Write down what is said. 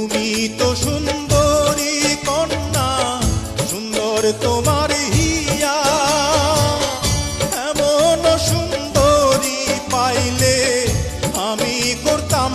তুমি তো সুন্দরী কন্যা, সুন্দর তোমার হিয়া। এমন সুন্দরী পাইলে আমি করতাম